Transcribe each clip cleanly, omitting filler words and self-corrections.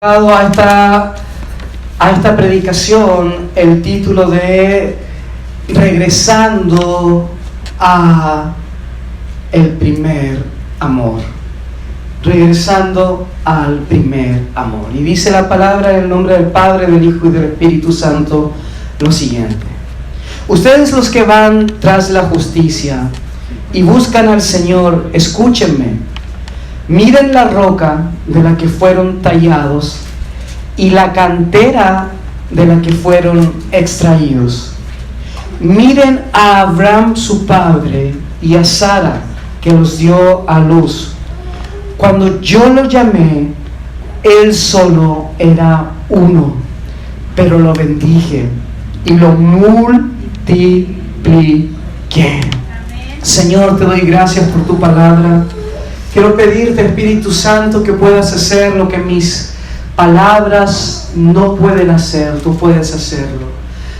A esta predicación el título de Regresando a el primer amor. Regresando al primer amor. Y dice la palabra en el nombre del Padre, del Hijo y del Espíritu Santo lo siguiente: ustedes los que van tras la justicia y buscan al Señor, escúchenme. Miren la roca de la que fueron tallados y la cantera de la que fueron extraídos. Miren a Abraham su padre y a Sara que los dio a luz. Cuando yo lo llamé, él solo era uno, pero lo bendije y lo multipliqué. Señor, te doy gracias por tu palabra. Quiero pedirte, Espíritu Santo, que puedas hacer lo que mis palabras no pueden hacer, tú puedes hacerlo.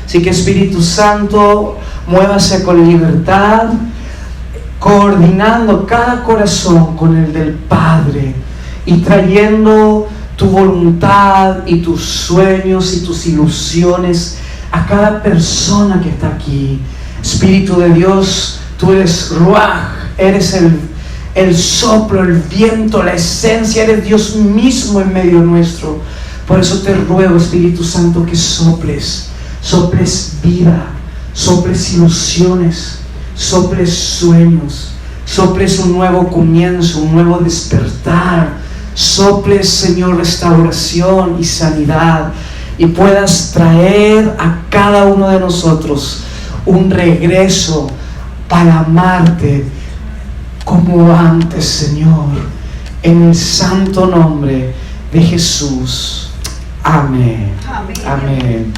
Así que, Espíritu Santo, muévase con libertad, coordinando cada corazón con el del Padre y trayendo tu voluntad y tus sueños y tus ilusiones a cada persona que está aquí. Espíritu de Dios, tú eres Ruach, eres el soplo, el viento, la esencia, eres Dios mismo en medio nuestro. Por eso te ruego, Espíritu Santo, que soples vida, soples ilusiones, soples sueños, soples un nuevo comienzo, un nuevo despertar, soples, Señor, restauración y sanidad, y puedas traer a cada uno de nosotros un regreso para amarte como antes, Señor, en el santo nombre de Jesús. Amén. Amén. Amén.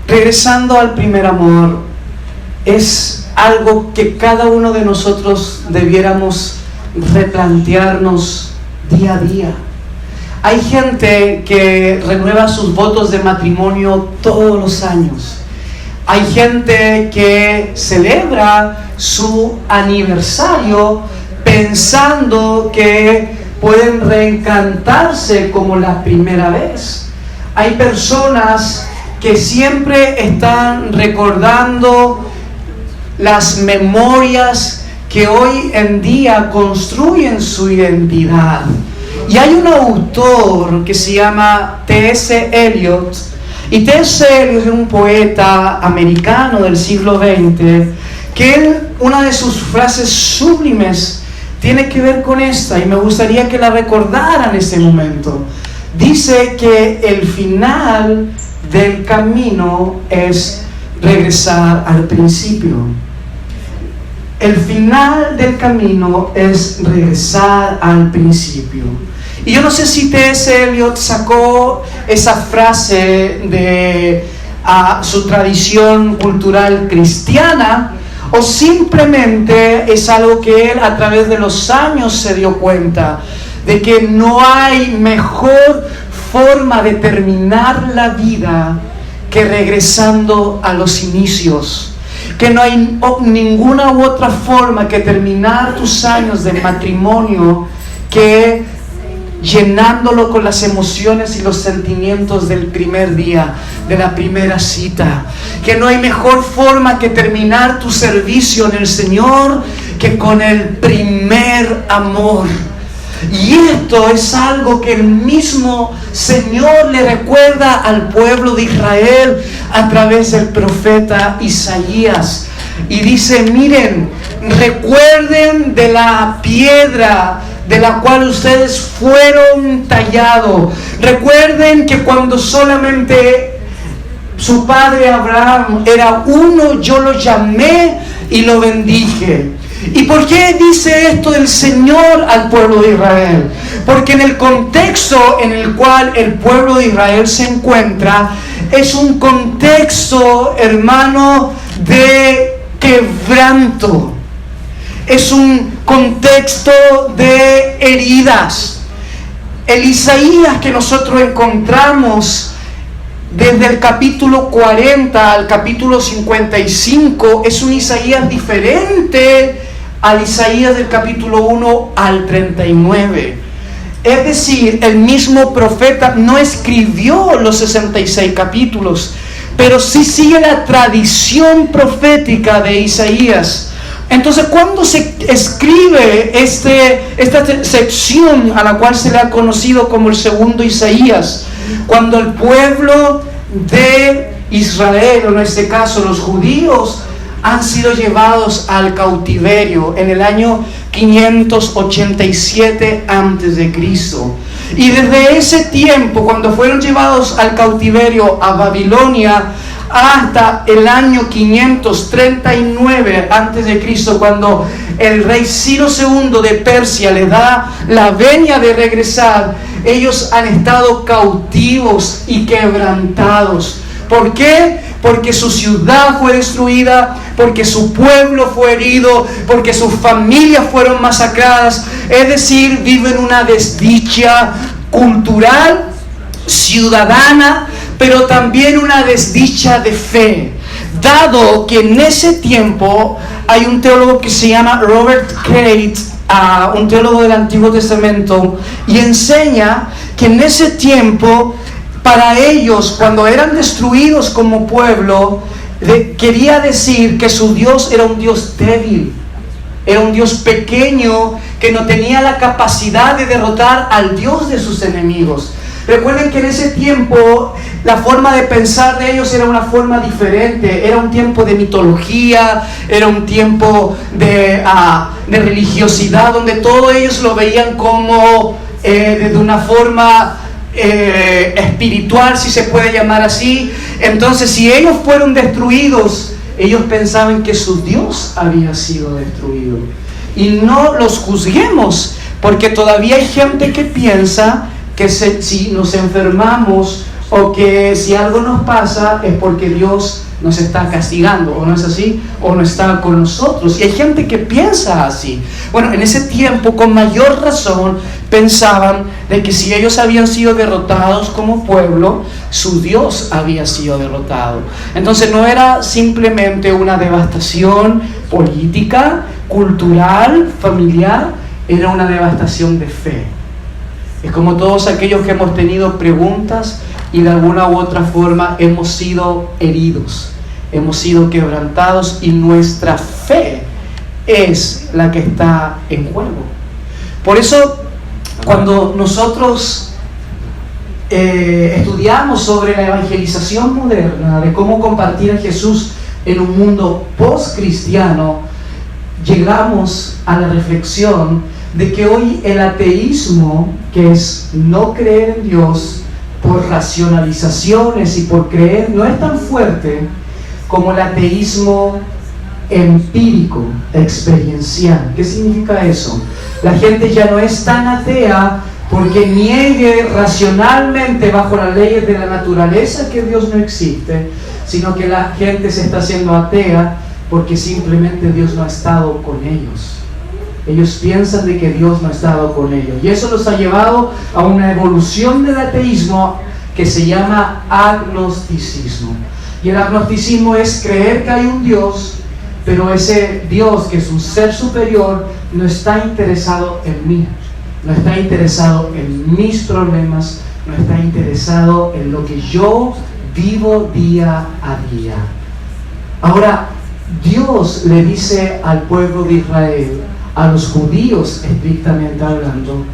Regresando al primer amor, es algo que cada uno de nosotros debiéramos replantearnos día a día. Hay gente que renueva sus votos de matrimonio todos los años. Hay gente que celebra su aniversario pensando que pueden reencantarse como la primera vez. Hay personas que siempre están recordando las memorias que hoy en día construyen su identidad. Y hay un autor que se llama T.S. Eliot. Y T.S. Eliot es un poeta americano del siglo XX, que una de sus frases sublimes tiene que ver con esta, y me gustaría que la recordaran en este momento. Dice que el final del camino es regresar al principio. El final del camino es regresar al principio. Y yo no sé si T.S. Eliot sacó esa frase de su tradición cultural cristiana, o simplemente es algo que él a través de los años se dio cuenta de que no hay mejor forma de terminar la vida que regresando a los inicios. Que no hay ninguna u otra forma que terminar tus años de matrimonio que llenándolo con las emociones y los sentimientos del primer día, de la primera cita. Que no hay mejor forma que terminar tu servicio en el Señor que con el primer amor. Y esto es algo que el mismo Señor le recuerda al pueblo de Israel a través del profeta Isaías. Y dice: miren, recuerden de la piedra de la cual ustedes fueron tallados. Recuerden que cuando solamente su padre Abraham era uno, yo lo llamé y lo bendije. ¿Y por qué dice esto el Señor al pueblo de Israel? Porque en el contexto en el cual el pueblo de Israel se encuentra, es un contexto, hermano, de quebranto. Es un contexto de heridas. El Isaías que nosotros encontramos desde el capítulo 40 al capítulo 55 es un Isaías diferente al Isaías del capítulo 1 al 39. Es decir, el mismo profeta no escribió los 66 capítulos, pero sí sigue la tradición profética de Isaías. Entonces, cuando se escribe esta sección a la cual se le ha conocido como el segundo Isaías, cuando el pueblo de Israel, o en este caso los judíos, han sido llevados al cautiverio en el año 587 a.C. Y desde ese tiempo, cuando fueron llevados al cautiverio a Babilonia, hasta el año 539 a.C., cuando el rey Ciro II de Persia le da la venia de regresar, ellos han estado cautivos y quebrantados. ¿Por qué? Porque su ciudad fue destruida, porque su pueblo fue herido, porque sus familias fueron masacradas. Es decir, viven una desdicha cultural, ciudadana, pero también una desdicha de fe. Dado que en ese tiempo hay un teólogo que se llama Robert Cate, un teólogo del Antiguo Testamento, y enseña que en ese tiempo, para ellos, cuando eran destruidos como pueblo, quería decir que su Dios era un Dios débil, era un Dios pequeño, que no tenía la capacidad de derrotar al Dios de sus enemigos. Recuerden que en ese tiempo la forma de pensar de ellos era una forma diferente. Era un tiempo de mitología, era un tiempo de religiosidad, donde todos ellos lo veían como de una forma espiritual, si se puede llamar así. Entonces, si ellos fueron destruidos, ellos pensaban que su Dios había sido destruido. Y no los juzguemos, porque todavía hay gente que piensa que si nos enfermamos o que si algo nos pasa es porque Dios nos está castigando, o no es así, o no está con nosotros. Y hay gente que piensa así. Bueno, en ese tiempo, con mayor razón, pensaban de que si ellos habían sido derrotados como pueblo, su Dios había sido derrotado. Entonces no era simplemente una devastación política, cultural, familiar, era una devastación de fe. Es como todos aquellos que hemos tenido preguntas y de alguna u otra forma hemos sido heridos, hemos sido quebrantados, y nuestra fe es la que está en juego. Por eso, cuando nosotros estudiamos sobre la evangelización moderna, de cómo compartir a Jesús en un mundo post-cristiano, llegamos a la reflexión de que hoy el ateísmo, que es no creer en Dios por racionalizaciones y por creer, no es tan fuerte como el ateísmo empírico, experiencial. ¿Qué significa eso? La gente ya no es tan atea porque niegue racionalmente bajo las leyes de la naturaleza que Dios no existe, sino que la gente se está haciendo atea porque simplemente Dios no ha estado con ellos. Ellos piensan de que Dios no ha estado con ellos. Y eso los ha llevado a una evolución del ateísmo que se llama agnosticismo. Y el agnosticismo es creer que hay un Dios, pero ese Dios, que es un ser superior, no está interesado en mí, no está interesado en mis problemas, no está interesado en lo que yo vivo día a día. Ahora, Dios le dice al pueblo de Israel, a los judíos estrictamente hablando,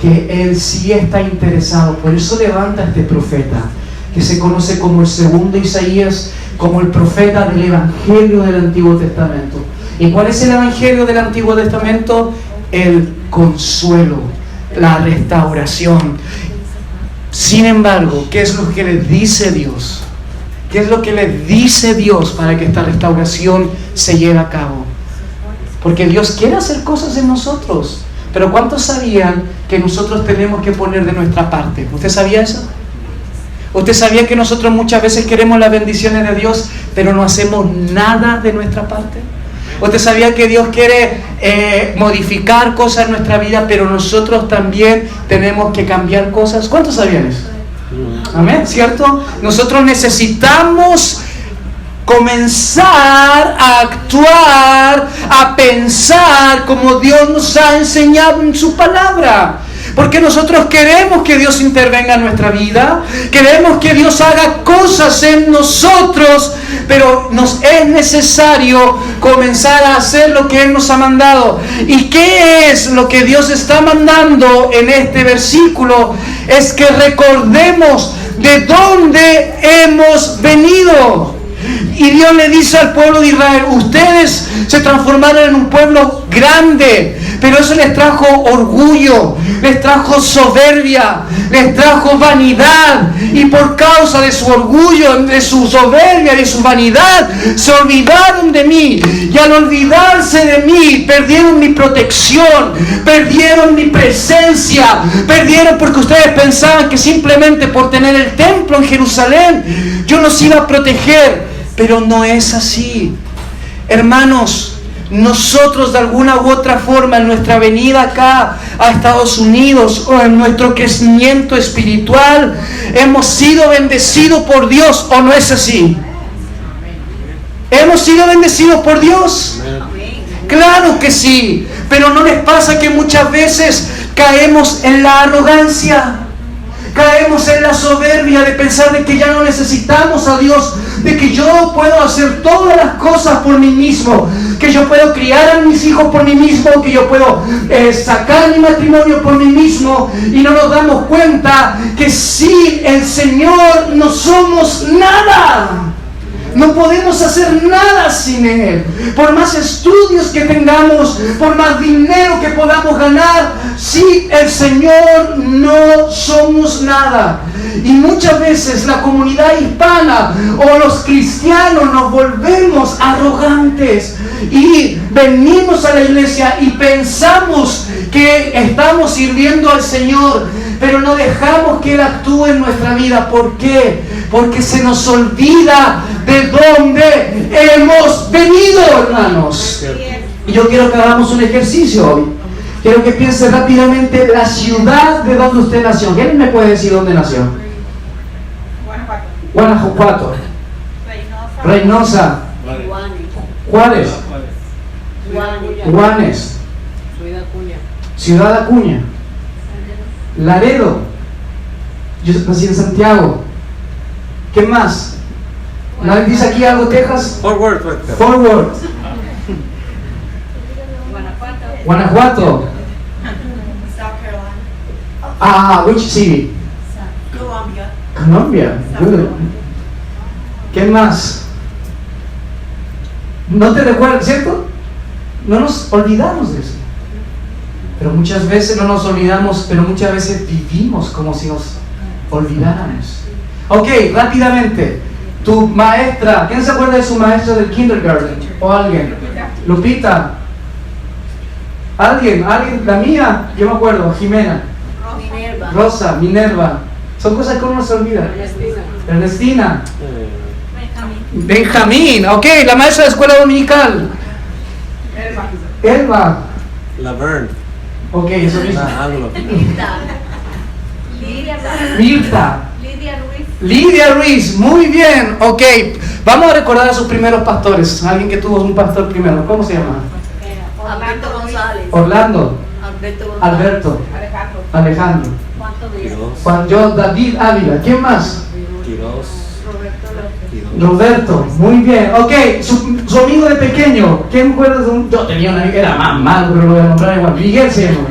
que Él sí está interesado. Por eso levanta este profeta, que se conoce como el segundo Isaías, como el profeta del Evangelio del Antiguo Testamento. ¿Y cuál es el Evangelio del Antiguo Testamento? El consuelo, la restauración. Sin embargo, ¿qué es lo que le dice Dios? ¿Qué es lo que le dice Dios para que esta restauración se lleve a cabo? Porque Dios quiere hacer cosas en nosotros, pero ¿cuántos sabían que nosotros tenemos que poner de nuestra parte? ¿Usted sabía eso? ¿Usted sabía que nosotros muchas veces queremos las bendiciones de Dios, pero no hacemos nada de nuestra parte? ¿Usted sabía que Dios quiere modificar cosas en nuestra vida, pero nosotros también tenemos que cambiar cosas? ¿Cuántos sabían eso? Amén, ¿cierto? Nosotros necesitamos comenzar a actuar, a pensar como Dios nos ha enseñado en su palabra. Porque nosotros queremos que Dios intervenga en nuestra vida, queremos que Dios haga cosas en nosotros, pero nos es necesario comenzar a hacer lo que Él nos ha mandado. ¿Y qué es lo que Dios está mandando en este versículo? Es que recordemos de dónde hemos venido. Y Dios le dice al pueblo de Israel: ustedes se transformaron en un pueblo grande, pero eso les trajo orgullo, les trajo soberbia, les trajo vanidad. Y por causa de su orgullo, de su soberbia, de su vanidad, se olvidaron de mí. Y al olvidarse de mí, perdieron mi protección, perdieron mi presencia, perdieron porque ustedes pensaban que simplemente por tener el templo en Jerusalén, yo los iba a proteger. Pero no es así. Hermanos, nosotros de alguna u otra forma en nuestra venida acá a Estados Unidos o en nuestro crecimiento espiritual hemos sido bendecidos por Dios, ¿o no es así? ¿Hemos sido bendecidos por Dios? Claro que sí. Pero ¿no les pasa que muchas veces caemos en la arrogancia? Caemos en la soberbia de pensar de que ya no necesitamos a Dios, de que yo puedo hacer todas las cosas por mí mismo, que yo puedo criar a mis hijos por mí mismo, que yo puedo sacar mi matrimonio por mí mismo, y no nos damos cuenta que sin el Señor no somos nada. No podemos hacer nada sin Él. Por más estudios que tengamos, por más dinero que podamos ganar, sin el Señor no somos nada. Y muchas veces la comunidad hispana o los cristianos nos volvemos arrogantes y venimos a la iglesia y pensamos que estamos sirviendo al Señor, pero no dejamos que Él actúe en nuestra vida. ¿Por qué? Porque se nos olvida de dónde hemos venido, hermanos. Y yo quiero que hagamos un ejercicio hoy. Quiero que piense rápidamente la ciudad de donde usted nació. ¿Quién me puede decir dónde nació? Guanajuato. Reynosa. Juárez. Juanes. Ciudad Acuña. Laredo. Yo nací en Santiago. ¿Qué más? ¿Nadie dice aquí algo? Texas. Fort Worth. Guanajuato. Which city? Colombia. Good. ¿Qué más? No te recuerdas, ¿cierto? No nos olvidamos de eso. Pero muchas veces no nos olvidamos, pero muchas veces vivimos como si nos olvidáramos. Ok, rápidamente. Tu maestra, ¿quién se acuerda de su maestra del kindergarten? ¿O alguien? Lupita. ¿Alguien? La mía, yo me acuerdo, Jimena. Rosa, Minerva. Son cosas que uno se olvida. Ernestina. Benjamín. Ok, la maestra de escuela dominical. Elba. Laverne. Ok, eso mismo. Mirta. Mirta. Lidia Ruiz, muy bien. Ok, vamos a recordar a sus primeros pastores. Alguien que tuvo un pastor primero. ¿Cómo se llama? Alberto González. Orlando. Alberto. Alejandro. Juan Yo, David Ávila. ¿Quién más? Roberto. Muy bien. Ok, su amigo de pequeño. ¿Quién recuerda de un? Yo tenía una amiga que era más malo, pero lo voy a nombrar igual. Miguel se llama.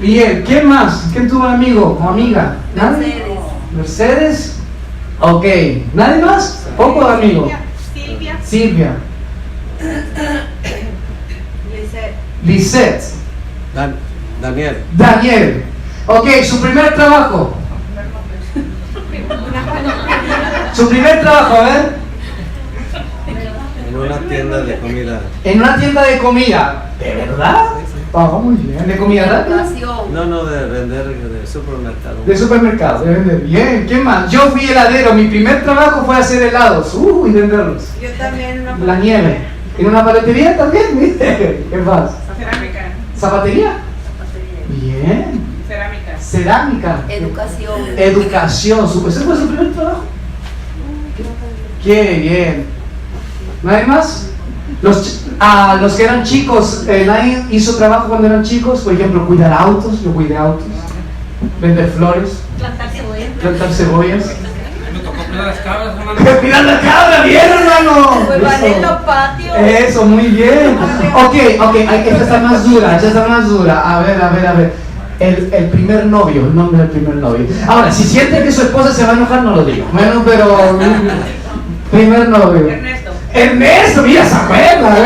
Miguel. ¿Quién más? ¿Quién tuvo un amigo o amiga? ¿Nadie? Mercedes. Ok. ¿Nadie más? Poco de amigos. Silvia. Lisette. Daniel. Ok, su primer trabajo. Su primer trabajo, a ver. En una tienda de comida. En una tienda de comida. ¿De verdad? Muy bien. ¿De comida rápida? No, de vender de supermercado. De supermercado, de vender. Bien. ¿Qué más? Yo fui heladero. Mi primer trabajo fue hacer helados. Y venderlos. Yo también. La nieve. ¿En una paletería también? ¿Viste? ¿Qué más? Cerámica. ¿Zapatería? Bien. Cerámica. Educación. ¿Ese fue su primer trabajo? Qué bien. ¿Nadie más? A los que eran chicos, nadie hizo trabajo cuando eran chicos, por ejemplo, cuidar autos, yo cuidé autos, vender flores, plantar cebollas. Me tocó cuidar las cabras, hermano. ¡Cuidar la cabra! ¡Bien, hermano! Pues van en Eso. los patios. Eso, muy bien. Ok, esta está más dura, A ver. El primer novio, el nombre del primer novio. Ahora, si siente que su esposa se va a enojar, no lo digo. Bueno, pero... primer novio. Ernesto, mira, se acuerda,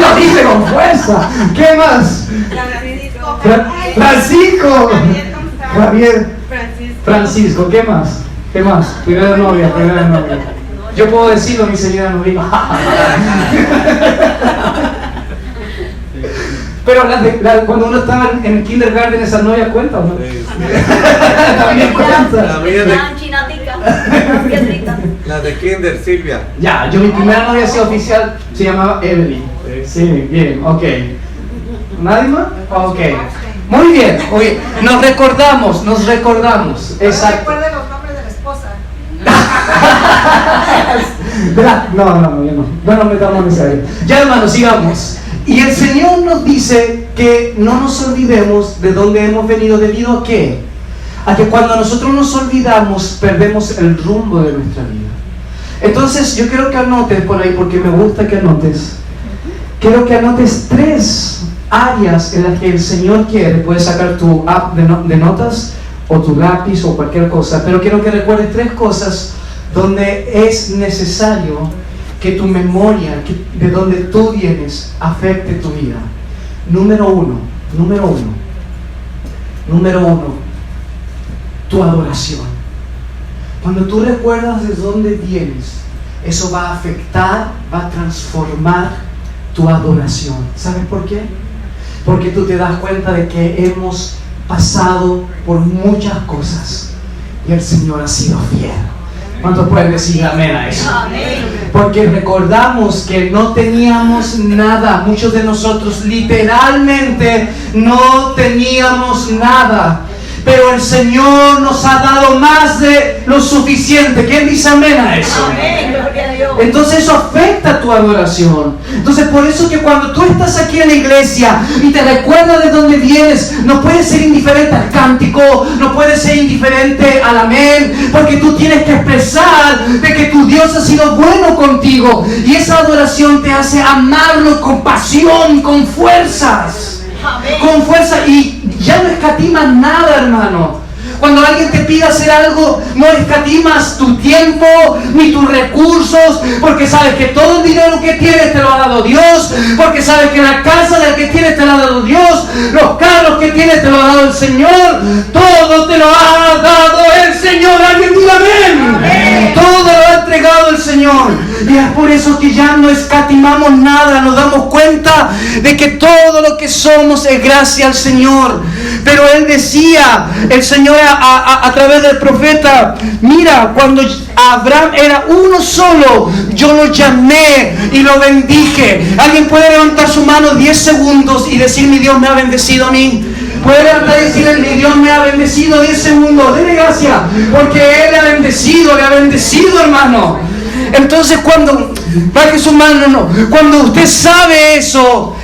lo dice con fuerza. ¿Qué más? Francisco. Javier. Francisco, ¿qué más? Primera novia. Yo puedo decirlo, mi señora no diga. Pero cuando uno estaba en el kindergarten, esa novia cuenta, ¿o no? Sí. También cuenta. La mía la de Kinder, Silvia. Ya, mi primera novia así oficial se llamaba Evelyn. Sí, bien, ok. ¿Nadie más? Ok. Muy bien, oye, nos recordamos. Exacto. Recuerde los nombres de la esposa. No nos metamos en esa área. Ya, hermanos, sigamos. Y el Señor nos dice que no nos olvidemos de dónde hemos venido. ¿Debido a qué? A que cuando nosotros nos olvidamos, perdemos el rumbo de nuestra vida. Entonces, yo quiero que anotes por ahí, porque me gusta que anotes. Quiero que anotes 3 áreas en las que el Señor quiere. Puedes sacar tu app de notas o tu lápiz o cualquier cosa, pero quiero que recuerdes 3 cosas donde es necesario que tu memoria, de donde tú vienes, afecte tu vida. Número uno, tu adoración. Cuando tú recuerdas de dónde vienes, eso va a afectar, va a transformar tu adoración. ¿Sabes por qué? Porque tú te das cuenta de que hemos pasado por muchas cosas y el Señor ha sido fiel. ¿Cuántos pueden decir amén a eso? Porque recordamos que no teníamos nada. Muchos de nosotros literalmente no teníamos nada. Pero el Señor nos ha dado más de lo suficiente. ¿Quién dice amén a eso? Entonces eso afecta tu adoración. Entonces por eso que cuando tú estás aquí en la iglesia y te recuerdas de dónde vienes, no puedes ser indiferente al cántico, no puedes ser indiferente al amén, porque tú tienes que expresar de que tu Dios ha sido bueno contigo, y esa adoración te hace amarlo con pasión, con fuerzas. Con fuerza, y ya no escatimas nada, hermano. Cuando alguien te pide hacer algo, no escatimas tu tiempo ni tus recursos, porque sabes que todo el dinero que tienes te lo ha dado Dios, porque sabes que la casa del que tienes te lo ha dado Dios, los carros que tienes te lo ha dado el Señor, todo te lo ha dado el Señor. Alguien diga amén. Amén. Todo lo ha entregado el Señor, y es por eso que ya no escatimamos nada. Nos damos cuenta de que todo lo que somos es gracias al Señor. Pero Él decía, el Señor a través del profeta, mira, cuando Abraham era uno solo, yo lo llamé y lo bendije. ¿Alguien puede levantar su mano 10 segundos y decir: mi Dios me ha bendecido a mí? Puede levantar y decirle: mi Dios me ha bendecido. 10 segundos, dele gracias, porque Él le ha bendecido, hermano. Entonces cuando baje su mano, cuando usted sabe eso,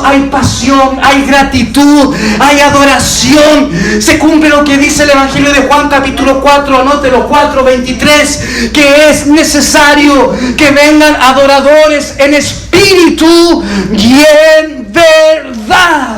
hay pasión, hay gratitud, hay adoración. Se cumple lo que dice el Evangelio de Juan capítulo 4, anótelo, 4:23, que es necesario que vengan adoradores en espíritu y en verdad.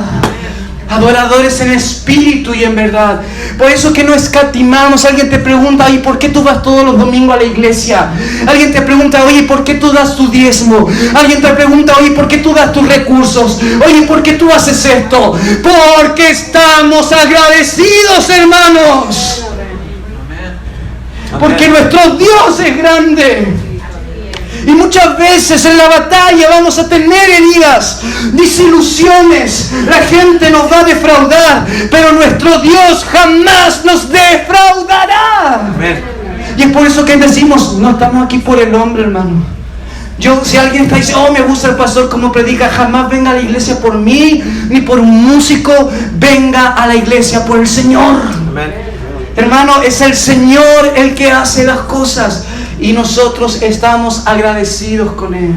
Adoradores en espíritu y en verdad. Por eso que no escatimamos. Alguien te pregunta: ¿y por qué tú vas todos los domingos a la iglesia? Alguien te pregunta: oye, ¿por qué tú das tu diezmo? Alguien te pregunta: oye, ¿por qué tú das tus recursos? Oye, ¿por qué tú haces esto? Porque estamos agradecidos, hermanos. Porque nuestro Dios es grande. Y muchas veces en la batalla vamos a tener heridas, desilusiones. La gente nos va a defraudar, pero nuestro Dios jamás nos defraudará. Amén. Y es por eso que decimos: no estamos aquí por el hombre, hermano. Si alguien está diciendo: oh, me gusta el pastor como predica, jamás venga a la iglesia por mí, ni por un músico. Venga a la iglesia por el Señor. Amén. Hermano, es el Señor el que hace las cosas, y nosotros estamos agradecidos con Él.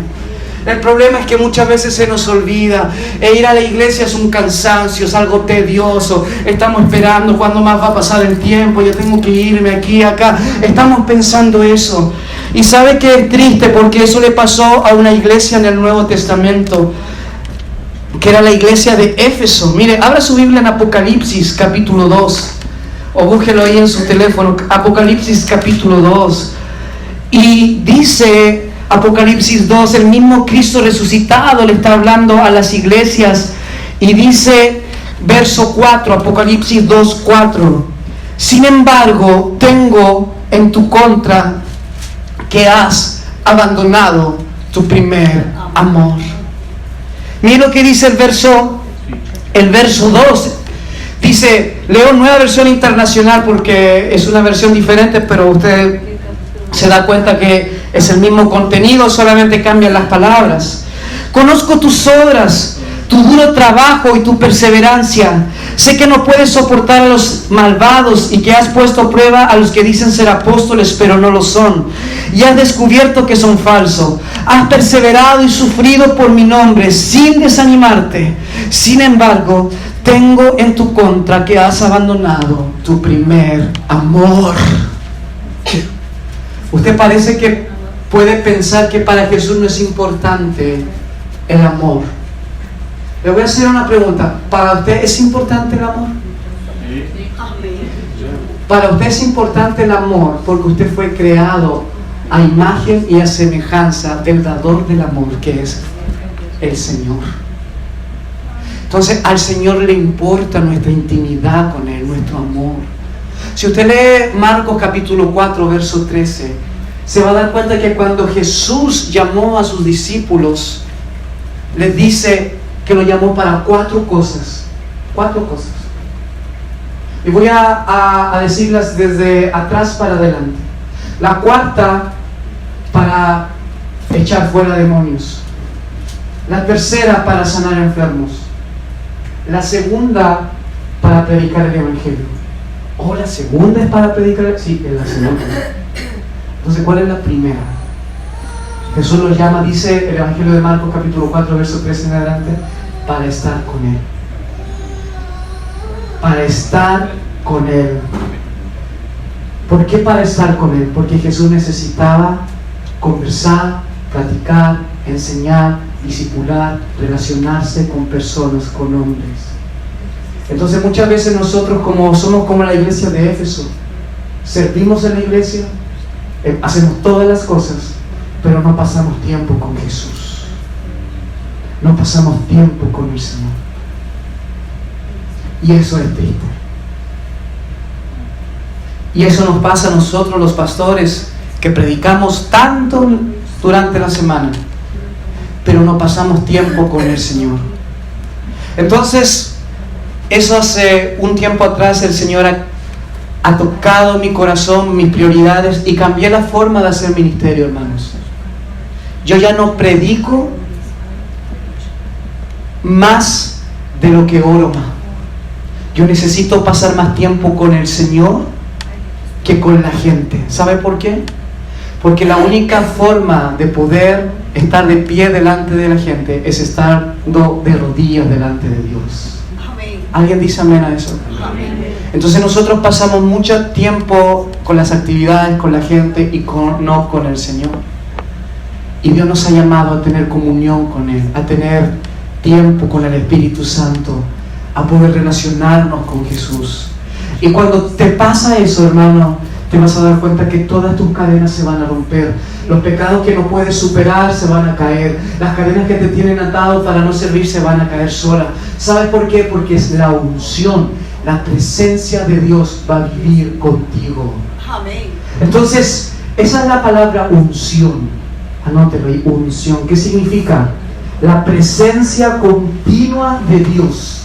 El problema es que muchas veces se nos olvida. Ir a la iglesia es un cansancio, es algo tedioso. Estamos esperando cuándo más va a pasar el tiempo. Yo tengo que irme aquí, acá. Estamos pensando eso. Y sabe que es triste porque eso le pasó a una iglesia en el Nuevo Testamento, que era la iglesia de Éfeso. Mire, abra su Biblia en Apocalipsis capítulo 2. O búsquelo ahí en su teléfono. Apocalipsis capítulo 2. Y dice Apocalipsis 2, el mismo Cristo resucitado le está hablando a las iglesias. Y dice, verso 4, Apocalipsis 2, 4. Sin embargo, tengo en tu contra que has abandonado tu primer amor. Mira lo que dice el verso 2. Dice, leo Nueva Versión Internacional porque es una versión diferente, pero usted se da cuenta que es el mismo contenido, solamente cambian las palabras. Conozco tus obras, tu duro trabajo y tu perseverancia. Sé que no puedes soportar a los malvados y que has puesto a prueba a los que dicen ser apóstoles pero no lo son. Y has descubierto que son falsos. Has perseverado y sufrido por mi nombre sin desanimarte. Sin embargo, tengo en tu contra que has abandonado tu primer amor. Usted parece que puede pensar que para Jesús no es importante el amor. Le voy a hacer una pregunta. ¿Para usted es importante el amor? Para usted es importante el amor porque usted fue creado a imagen y a semejanza del dador del amor, que es el Señor. Entonces al Señor le importa nuestra intimidad con Él, nuestro amor. Si usted lee Marcos capítulo 4 verso 13, se va a dar cuenta que cuando Jesús llamó a sus discípulos, les dice que lo llamó para 4 cosas. 4 cosas. Y voy a decirlas desde atrás para adelante. La cuarta, para echar fuera demonios. La tercera, para sanar enfermos. La segunda, para predicar el Evangelio. ¿O la segunda es para predicar? Sí, es la segunda. Entonces, ¿cuál es la primera? Jesús los llama, dice el Evangelio de Marcos capítulo 4, verso 13 en adelante, para estar con Él. Para estar con Él. ¿Por qué para estar con Él? Porque Jesús necesitaba conversar, platicar, enseñar, discipular, relacionarse con personas, con hombres. Entonces muchas veces nosotros somos como la iglesia de Éfeso, servimos en la iglesia, hacemos todas las cosas, pero no pasamos tiempo con Jesús. No pasamos tiempo con el Señor. Y eso es triste. Y eso nos pasa a nosotros los pastores, que predicamos tanto durante la semana, pero no pasamos tiempo con el Señor. Entonces, eso hace un tiempo atrás el Señor ha tocado mi corazón, mis prioridades, y cambié la forma de hacer ministerio, hermanos. Yo ya no predico más de lo que oro más. Yo necesito pasar más tiempo con el Señor que con la gente. ¿Sabe por qué? Porque la única forma de poder estar de pie delante de la gente es estar de rodillas delante de Dios. Amén. ¿Alguien dice amén a eso? Amén. Entonces nosotros pasamos mucho tiempo con las actividades, con la gente y no con el Señor. Y Dios nos ha llamado a tener comunión con Él, a tener tiempo con el Espíritu Santo, a poder relacionarnos con Jesús. Y cuando te pasa eso, hermano, te vas a dar cuenta que todas tus cadenas se van a romper. Los pecados que no puedes superar se van a caer. Las cadenas que te tienen atado para no servir se van a caer solas. ¿Sabes por qué? Porque es la unción. La presencia de Dios va a vivir contigo. Amén. Entonces, esa es la palabra unción. Anótelo ahí, unción. ¿Qué significa? La presencia continua de Dios.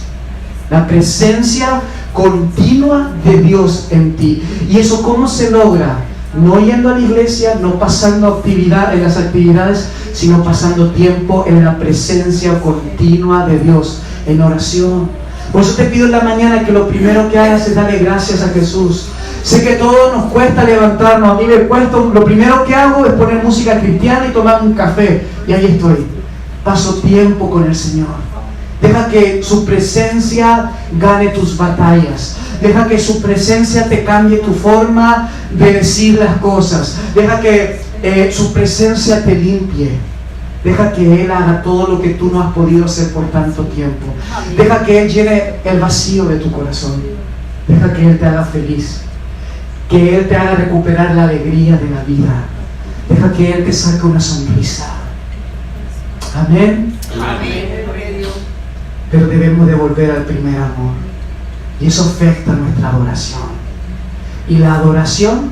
La presencia continua de Dios en ti. ¿Y eso cómo se logra? No yendo a la iglesia, no pasando en las actividades, sino pasando tiempo en la presencia continua de Dios, en oración. Por eso te pido en la mañana que lo primero que hagas es darle gracias a Jesús. Sé que todo nos cuesta levantarnos, a mí me cuesta, lo primero que hago es poner música cristiana y tomar un café, y ahí estoy. Paso tiempo con el Señor. Deja que su presencia gane tus batallas. Deja que su presencia te cambie tu forma de decir las cosas. Deja que su presencia te limpie. Deja que Él haga todo lo que tú no has podido hacer por tanto tiempo. Deja que Él llene el vacío de tu corazón. Deja que Él te haga feliz. Que Él te haga recuperar la alegría de la vida. Deja que Él te saque una sonrisa. Amén. Amén. Pero debemos de volver al primer amor. Y eso afecta nuestra adoración. Y la adoración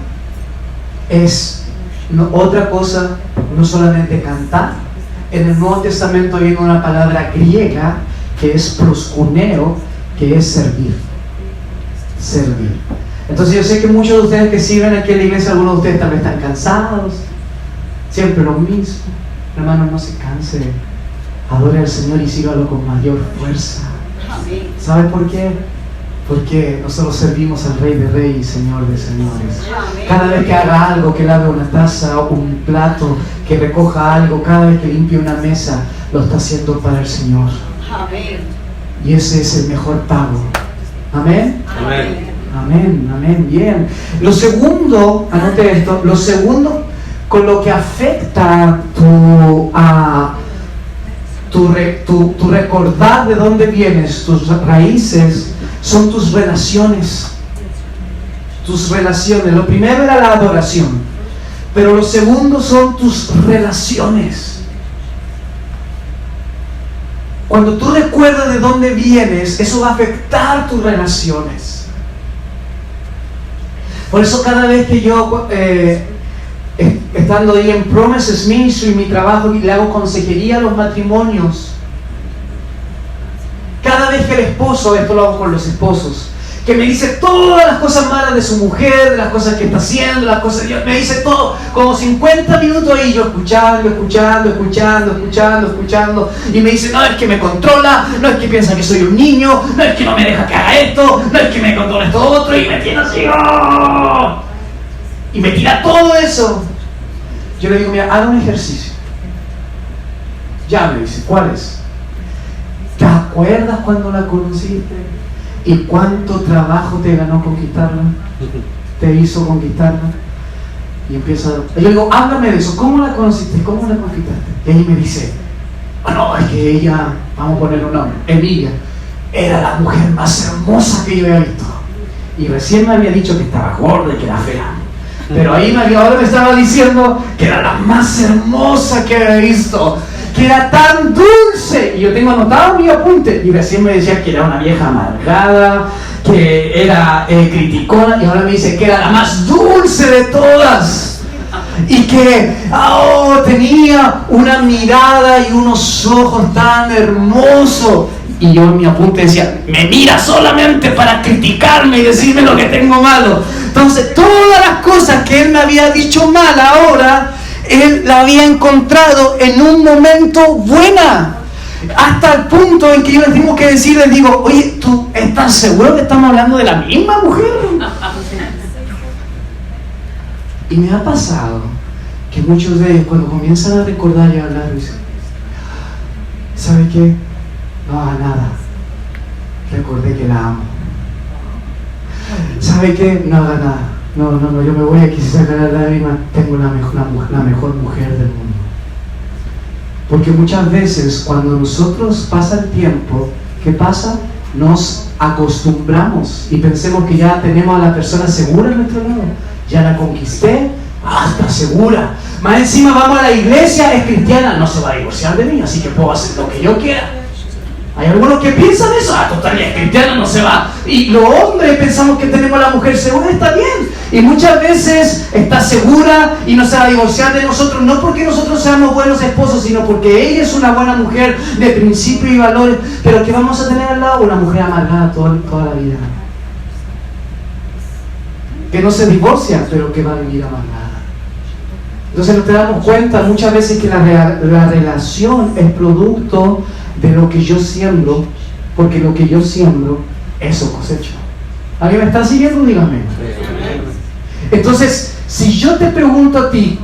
es otra cosa, no solamente cantar. En el Nuevo Testamento viene una palabra griega que es proskuneo, que es servir. Servir. Entonces yo sé que muchos de ustedes que sirven aquí en la iglesia, algunos de ustedes tal vez están cansados. Siempre lo mismo. Hermano, no se canse. Adore al Señor y sírvalo con mayor fuerza. ¿Sabe por qué? Porque nosotros servimos al Rey de Reyes y Señor de Señores. Cada vez que haga algo, que lave una taza o un plato, que recoja algo, cada vez que limpie una mesa, lo está haciendo para el Señor. Y ese es el mejor pago. Amén. Amén. Amén, amén, bien. Lo segundo, anote esto, lo segundo con lo que afecta tu recordar de dónde vienes, tus raíces, son tus relaciones. Tus relaciones. Lo primero era la adoración, pero lo segundo son tus relaciones. Cuando tú recuerdas de dónde vienes, eso va a afectar tus relaciones. Por eso cada vez que yo, estando ahí en Promises Ministry, mi trabajo, y le hago consejería a los matrimonios, cada vez que el esposo, esto lo hago con los esposos, que me dice todas las cosas malas de su mujer, de las cosas que está haciendo, las cosas, me dice todo, como 50 minutos ahí, yo escuchando, y me dice, no, es que me controla, no es que piensa que soy un niño, no es que no me deja que haga esto, no es que me controla esto otro, y me tiene así, ¡oh! Y me tira todo eso. Yo le digo, mira, haga un ejercicio. Ya me dice, ¿cuál es? ¿Te acuerdas cuando la conociste? ¿Y cuánto trabajo te ganó conquistarla? ¿Te hizo conquistarla? Y empieza, yo le digo, háblame de eso, ¿cómo la conociste? ¿Cómo la conquistaste? Y ella me dice, no, es que ella, vamos a ponerle un nombre, Emilia, era la mujer más hermosa que yo había visto. Y recién me había dicho que estaba gorda y que era fea. Pero ahí ahora me estaba diciendo que era la más hermosa que había visto, que era tan dulce. Y yo tengo anotado mi apunte. Y recién me decía que era una vieja amargada, que era criticona. Y ahora me dice que era la más dulce de todas. Y que tenía una mirada y unos ojos tan hermosos. Y yo en mi apunte decía, me mira solamente para criticarme y decirme lo que tengo malo. Entonces todas las cosas que él me había dicho mal ahora, él la había encontrado en un momento buena. Hasta el punto en que yo les tengo que decir, les digo, oye, ¿tú estás seguro que estamos hablando de la misma mujer? Y me ha pasado que muchos de ellos cuando comienzan a recordar y a hablar, dicen, ¿sabe qué? No haga nada. Recordé que la amo. ¿Sabe qué? No haga nada. No, yo me voy aquí si sacar la lágrima. Tengo la mejor mujer del mundo. Porque muchas veces cuando nosotros pasa el tiempo, ¿qué pasa? Nos acostumbramos y pensemos que ya tenemos a la persona segura a nuestro lado. Ya la conquisté, está segura. Más encima vamos a la iglesia, es cristiana, no se va a divorciar de mí, así que puedo hacer lo que yo quiera. Hay algunos que piensan eso, total, es cristiana, no se va. Y los hombres pensamos que tenemos a la mujer segura, está bien. Y muchas veces está segura y no se va a divorciar de nosotros, no porque nosotros seamos buenos esposos, sino porque ella es una buena mujer de principios y valores. Pero que vamos a tener al lado una mujer amargada toda la vida. Que no se divorcia, pero que va a vivir amargada. Entonces nos damos cuenta muchas veces que la relación es producto de lo que yo siembro, porque lo que yo siembro, eso cosecho. ¿Alguien me está siguiendo? Dígame. Entonces, si yo te pregunto a ti,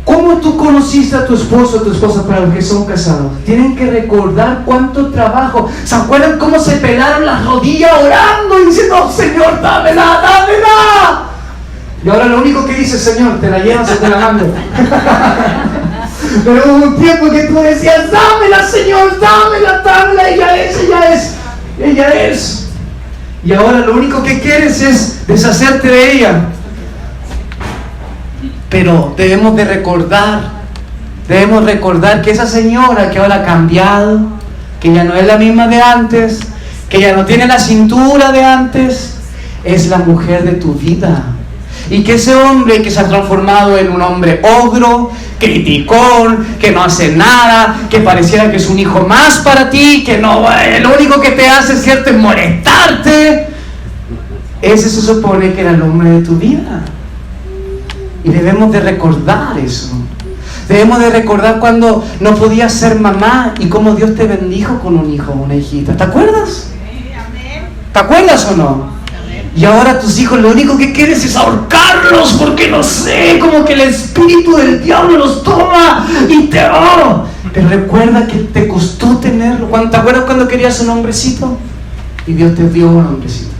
¿Cómo tú conociste a tu esposo o tu esposa para los que son casados? Tienen que recordar cuánto trabajo. ¿Se acuerdan cómo se pelaron las rodillas orando y diciendo, oh, Señor, dámela, dámela? Y ahora lo único que dice, Señor, ¿te la llevas o te la mando? Pero hubo un tiempo que tú decías, dámela, Señor, dámela, dámela, ella es. Y ahora lo único que quieres es deshacerte de ella. Pero debemos recordar que esa señora que ahora ha cambiado, que ya no es la misma de antes, que ya no tiene la cintura de antes, es la mujer de tu vida. Y que ese hombre que se ha transformado en un hombre ogro, criticón, que no hace nada, que pareciera que es un hijo más para ti, que no, lo único que te hace, ¿cierto?, es molestarte. Ese se supone que era el hombre de tu vida. Y debemos de recordar eso. Debemos de recordar cuando no podías ser mamá y cómo Dios te bendijo con un hijo o una hijita. ¿Te acuerdas? ¿Te acuerdas o no? Y ahora tus hijos lo único que quieres es ahorcarlos porque no sé, como que el espíritu del diablo los toma y te... Oh. Pero recuerda que te costó tenerlo. ¿Te acuerdas cuando querías un hombrecito? Y Dios te dio un hombrecito.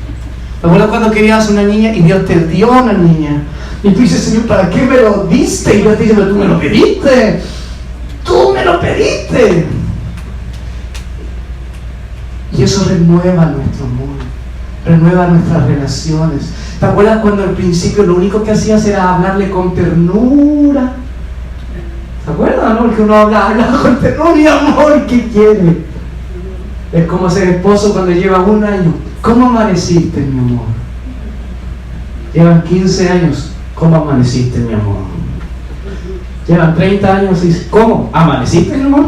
¿Te acuerdas cuando querías una niña? Y Dios te dio una niña. Y tú dices, Señor, ¿para qué me lo diste? Y Dios te dice, pero tú me lo pediste. Tú me lo pediste. Y eso renueva nuestro amor. Renueva nuestras relaciones. ¿Te acuerdas cuando al principio lo único que hacías era hablarle con ternura? ¿Te acuerdas, no? Porque uno habla con ternura y amor. ¿Qué quiere? Es como ser esposo cuando lleva un año. ¿Cómo amaneciste, mi amor? Llevan 15 años. ¿Cómo amaneciste, mi amor? Llevan 30 años y ¿cómo? ¿Amaneciste, mi amor?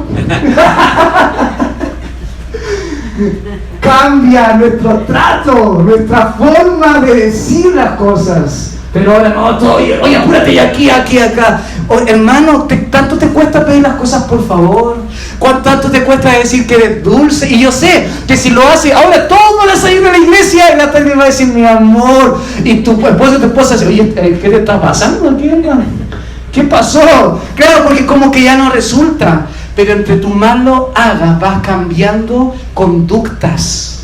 Cambia nuestro trato, nuestra forma de decir las cosas. Pero ahora no, oye, apúrate ya aquí, acá. Hermano, ¿tanto te cuesta pedir las cosas por favor? ¿Cuánto te cuesta decir que eres dulce? Y yo sé que si lo hace, ahora todos van a salir de la iglesia y la tarde va a decir, mi amor. Y tu esposa dice, oye, ¿qué te está pasando aquí, hermano? ¿Qué pasó? Claro, porque como que ya no resulta. Pero entre tu más lo hagas, vas cambiando conductas.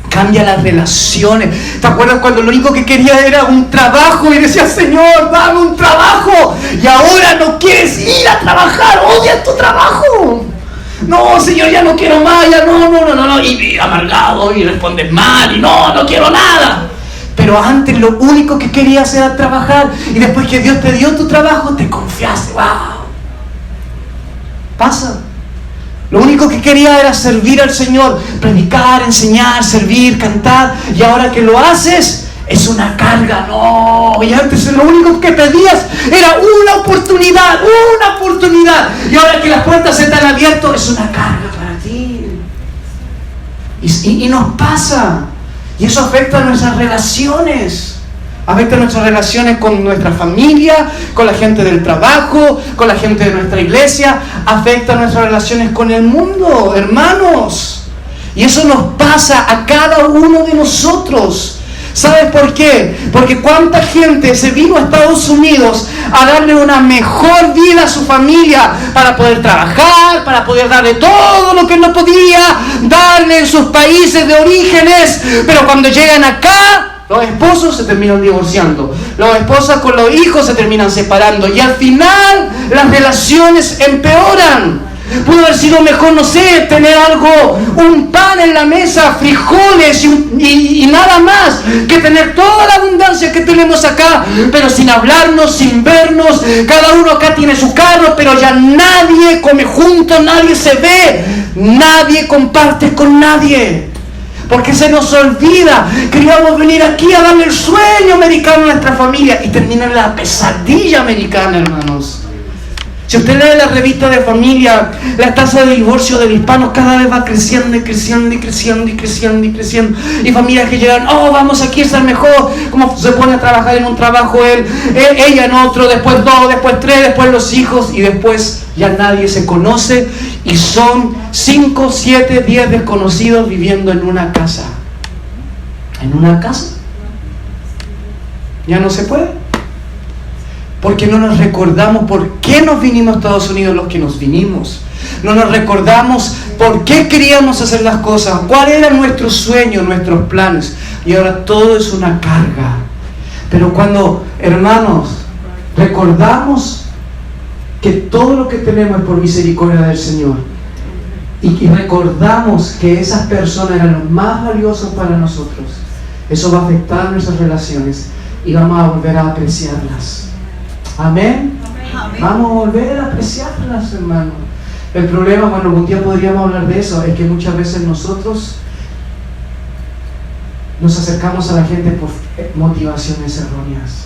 Cambia las relaciones. ¿Te acuerdas cuando lo único que quería era un trabajo y decía, Señor, dame un trabajo? Y ahora no quieres ir a trabajar, odias tu trabajo. No, Señor, ya no quiero más, ya no. Y amargado y respondes mal y no quiero nada. Pero antes lo único que querías era trabajar y después que Dios te dio tu trabajo, te confiaste. ¡Wow! Pasa. Lo único que quería era servir al Señor, predicar, enseñar, servir, cantar, y ahora que lo haces es una carga. No, y antes lo único que pedías era una oportunidad, y ahora que las puertas están abiertas es una carga para ti. Y nos pasa, y eso afecta a nuestras relaciones. Afecta nuestras relaciones con nuestra familia, con la gente del trabajo, con la gente de nuestra iglesia. Afecta nuestras relaciones con el mundo, hermanos. Y eso nos pasa a cada uno de nosotros. ¿Sabes por qué? Porque cuánta gente se vino a Estados Unidos a darle una mejor vida a su familia para poder trabajar, para poder darle todo lo que no podía darle en sus países de orígenes. Pero cuando llegan acá, los esposos se terminan divorciando, las esposas con los hijos se terminan separando y al final las relaciones empeoran. Pudo haber sido mejor, no sé, tener algo, un pan en la mesa, frijoles y nada más, que tener toda la abundancia que tenemos acá, pero sin hablarnos, sin vernos. Cada uno acá tiene su carro, pero ya nadie come junto, nadie se ve, nadie comparte con nadie. Porque se nos olvida. Queríamos venir aquí a darle el sueño americano a nuestra familia y termina en la pesadilla americana, hermanos. Si usted lee la revista de familia, la tasa de divorcio de los hispanos cada vez va creciendo y familias que llegan, vamos aquí a estar mejor, como se pone a trabajar en un trabajo ella en otro, después 2, después 3, después los hijos y después ya nadie se conoce y son 5, 7, 10 desconocidos viviendo en una casa. ¿En una casa? Ya no se puede. Porque no nos recordamos por qué nos vinimos a Estados Unidos los que nos vinimos. No nos recordamos por qué queríamos hacer las cosas, cuál era nuestro sueño, nuestros planes. Y ahora todo es una carga. Pero cuando, hermanos, recordamos que todo lo que tenemos es por misericordia del Señor, y recordamos que esas personas eran los más valiosos para nosotros, eso va a afectar nuestras relaciones y vamos a volver a apreciarlas. Amén. Amén. Vamos a volver a apreciarlas, hermano. El problema, bueno, algún día podríamos hablar de eso, es que muchas veces nosotros nos acercamos a la gente por motivaciones erróneas.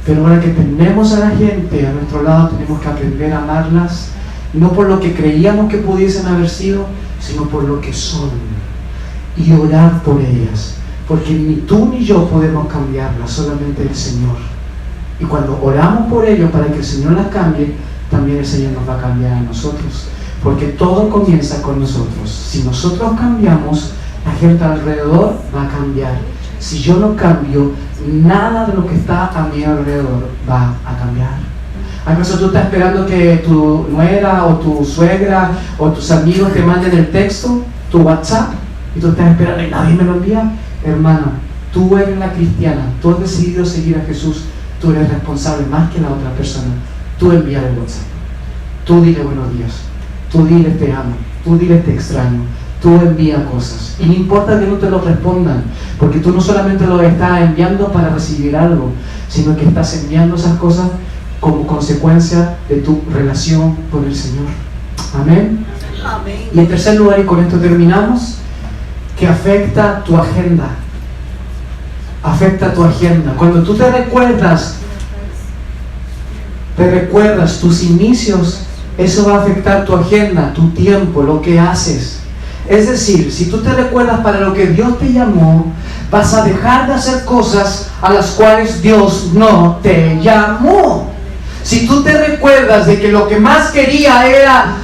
Pero ahora que tenemos a la gente a nuestro lado, tenemos que aprender a amarlas, no por lo que creíamos que pudiesen haber sido, sino por lo que son, y orar por ellas, porque ni tú ni yo podemos cambiarlas, solamente el Señor. Y cuando oramos por ellos para que el Señor las cambie, también el Señor nos va a cambiar a nosotros, porque todo comienza con nosotros. Si nosotros cambiamos, la gente alrededor va a cambiar. Si yo no cambio, nada de lo que está a mi alrededor va a cambiar. ¿Acaso tú estás esperando que tu nuera o tu suegra o tus amigos te manden el texto, tu WhatsApp, y tú estás esperando y nadie me lo envía? Hermana, tú eres la cristiana, tú has decidido seguir a Jesús, tú eres responsable más que la otra persona. Tú envías el WhatsApp, tú dile buenos días, tú dile te amo, tú dile te extraño, tú envía cosas, y no importa que no te lo respondan, porque tú no solamente lo estás enviando para recibir algo, sino que estás enviando esas cosas como consecuencia de tu relación con el Señor. Amén. Amén. Y en tercer lugar, y con esto terminamos, que afecta tu agenda. Afecta tu agenda. Cuando tú te recuerdas tus inicios, eso va a afectar tu agenda, tu tiempo, lo que haces. Es decir, si tú te recuerdas para lo que Dios te llamó, vas a dejar de hacer cosas a las cuales Dios no te llamó. Si tú te recuerdas de que lo que más quería era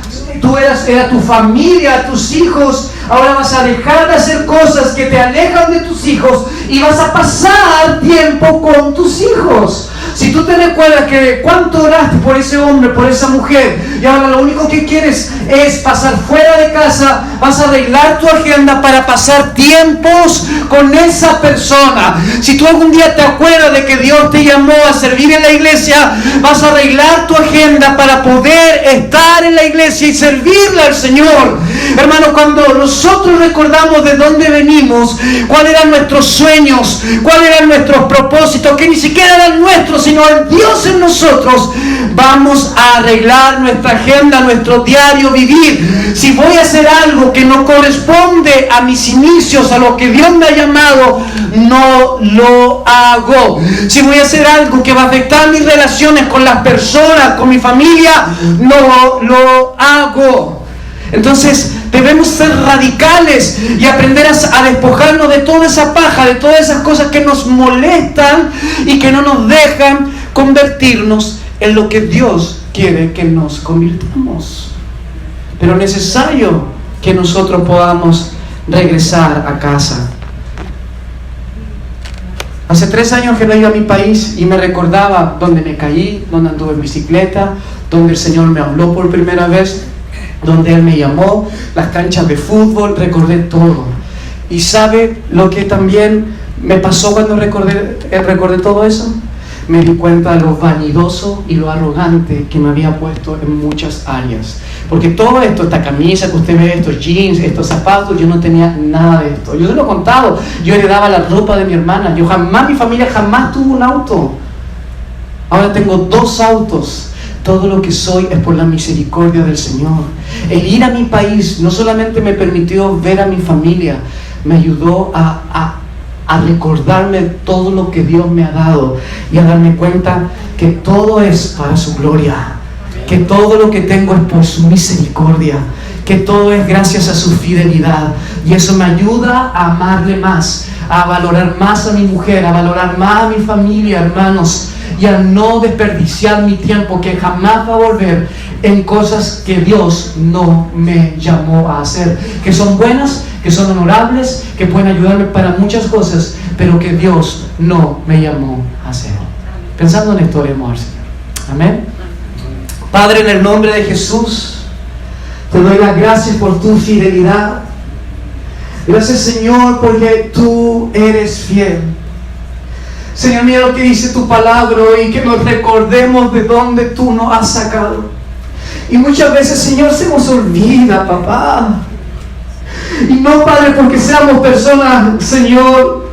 tu familia, tus hijos, ahora vas a dejar de hacer cosas que te alejan de tus hijos y vas a pasar tiempo con tus hijos. Si tú te recuerdas que cuánto oraste por ese hombre, por esa mujer, y ahora lo único que quieres es pasar fuera de casa, vas a arreglar tu agenda para pasar tiempos con esa persona. Si tú algún día te acuerdas de que Dios te llamó a servir en la iglesia, vas a arreglar tu agenda para poder estar en la iglesia y servirle al Señor. Hermano, cuando nosotros recordamos de dónde venimos, cuáles eran nuestros sueños, cuáles eran nuestros propósitos, que ni siquiera eran nuestros, sino el Dios en nosotros, vamos a arreglar nuestra agenda, nuestro diario vivir. Si voy a hacer algo que no corresponde a mis inicios, a lo que Dios me ha llamado, no lo hago. Si voy a hacer algo que va a afectar mis relaciones con las personas, con mi familia, no lo hago. Entonces debemos ser radicales y aprender a despojarnos de toda esa paja, de todas esas cosas que nos molestan y que no nos dejan convertirnos en lo que Dios quiere que nos convirtamos. Pero es necesario que nosotros podamos regresar a casa. Hace 3 años que no iba a mi país y me recordaba donde me caí, donde anduve en bicicleta, donde el Señor me habló por primera vez, donde Él me llamó, las canchas de fútbol, recordé todo. Y ¿sabe lo que también me pasó cuando recordé todo eso? Me di cuenta de lo vanidoso y lo arrogante que me había puesto en muchas áreas. Porque todo esto, esta camisa que usted ve, estos jeans, estos zapatos, yo no tenía nada de esto. Yo se lo he contado, yo heredaba la ropa de mi hermana. Mi familia jamás tuvo un auto. Ahora tengo 2 autos. Todo lo que soy es por la misericordia del Señor. El ir a mi país no solamente me permitió ver a mi familia, me ayudó a recordarme todo lo que Dios me ha dado y a darme cuenta que todo es para su gloria, que todo lo que tengo es por su misericordia, que todo es gracias a su fidelidad, y eso me ayuda a amarle más, a valorar más a mi mujer, a valorar más a mi familia, hermanos, y a no desperdiciar mi tiempo, que jamás va a volver, en cosas que Dios no me llamó a hacer, que son buenas, que son honorables, que pueden ayudarme para muchas cosas, pero que Dios no me llamó a hacer. Pensando en esto, oremos al Señor. Amén. Padre, en el nombre de Jesús, te doy las gracias por tu fidelidad. Gracias, Señor, porque tú eres fiel. Señor, mira lo que dice tu palabra hoy, que nos recordemos de dónde tú nos has sacado. Y muchas veces, Señor, se nos olvida, papá. Y no, Padre, porque seamos personas, Señor,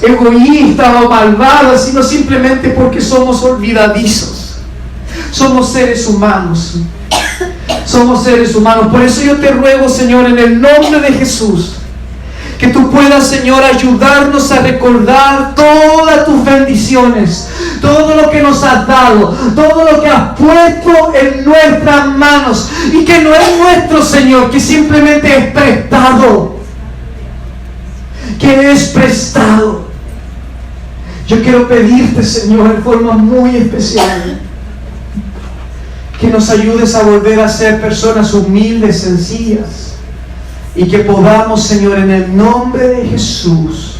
egoístas o malvadas, sino simplemente porque somos olvidadizos. Somos seres humanos. Somos seres humanos. Por eso yo te ruego, Señor, en el nombre de Jesús, que tú puedas, Señor, ayudarnos a recordar todas tus bendiciones, todo lo que nos has dado, todo lo que has puesto en nuestras manos, y que no es nuestro, Señor, que simplemente es prestado, que es prestado. Yo quiero pedirte, Señor, en forma muy especial, que nos ayudes a volver a ser personas humildes, sencillas, y que podamos, Señor, en el nombre de Jesús,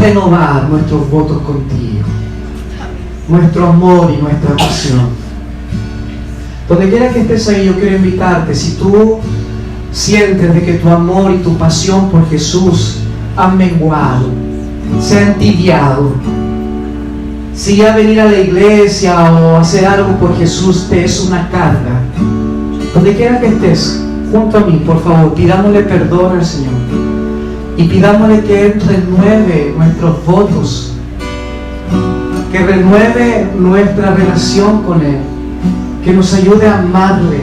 renovar nuestros votos contigo, nuestro amor y nuestra pasión. Donde quiera que estés ahí, yo quiero invitarte. Si tú sientes de que tu amor y tu pasión por Jesús han menguado, se han tibiado, si ya venir a la iglesia o hacer algo por Jesús te es una carga, donde quiera que estés, junto a mí, por favor, pidámosle perdón al Señor y pidámosle que Él renueve nuestros votos, que renueve nuestra relación con Él, que nos ayude a amarle,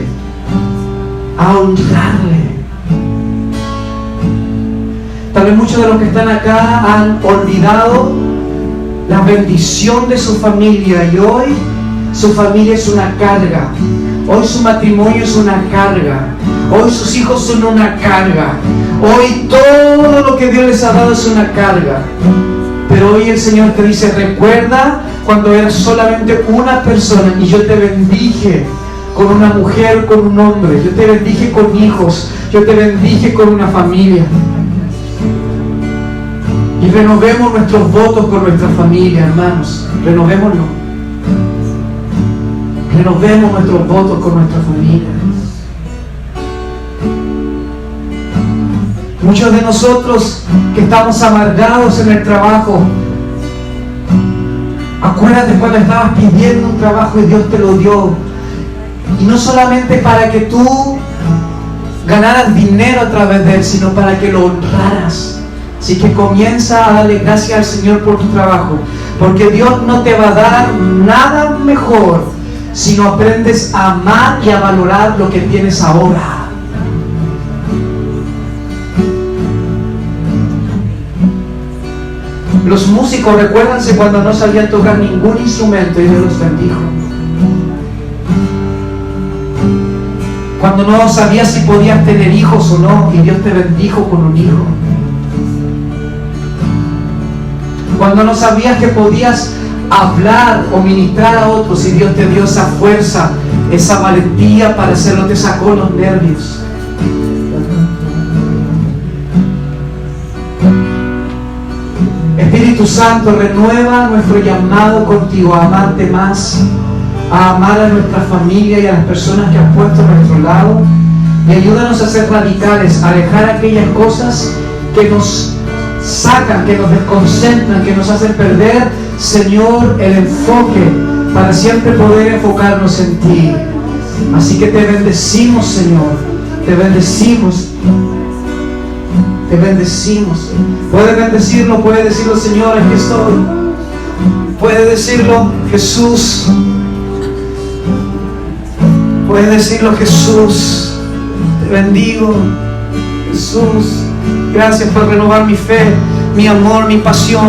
a honrarle. Tal vez muchos de los que están acá han olvidado la bendición de su familia, y hoy su familia es una carga. Hoy su matrimonio es una carga. Hoy sus hijos son una carga. Hoy todo lo que Dios les ha dado es una carga. Pero hoy el Señor te dice: recuerda cuando eras solamente una persona y yo te bendije con una mujer, con un hombre. Yo te bendije con hijos. Yo te bendije con una familia. Y renovemos nuestros votos con nuestra familia, hermanos. Renovémoslo. Renovemos nuestros votos con nuestra familia. Muchos de nosotros que estamos amargados en el trabajo, acuérdate cuando estabas pidiendo un trabajo y Dios te lo dio, y no solamente para que tú ganaras dinero a través de él, sino para que lo honraras. Así que comienza a darle gracias al Señor por tu trabajo, porque Dios no te va a dar nada mejor si no aprendes a amar y a valorar lo que tienes ahora. Los músicos, recuérdense cuando no sabían tocar ningún instrumento y Dios los bendijo. Cuando no sabías si podías tener hijos o no, y Dios te bendijo con un hijo. Cuando no sabías que podías hablar o ministrar a otros, y Dios te dio esa fuerza, esa valentía para hacerlo, te sacó los nervios. Espíritu Santo, renueva nuestro llamado contigo a amarte más, a amar a nuestra familia y a las personas que has puesto a nuestro lado, y ayúdanos a ser radicales, a dejar aquellas cosas que nos sacan, que nos desconcentran, que nos hacen perder, Señor, el enfoque, para siempre poder enfocarnos en ti. Así que te bendecimos, Señor, te bendecimos. Te bendecimos. Puedes bendecirlo, puedes decirlo: Señor, aquí estoy. Puedes decirlo: Jesús. Puedes decirlo: Jesús, te bendigo. Jesús, gracias por renovar mi fe, mi amor, mi pasión.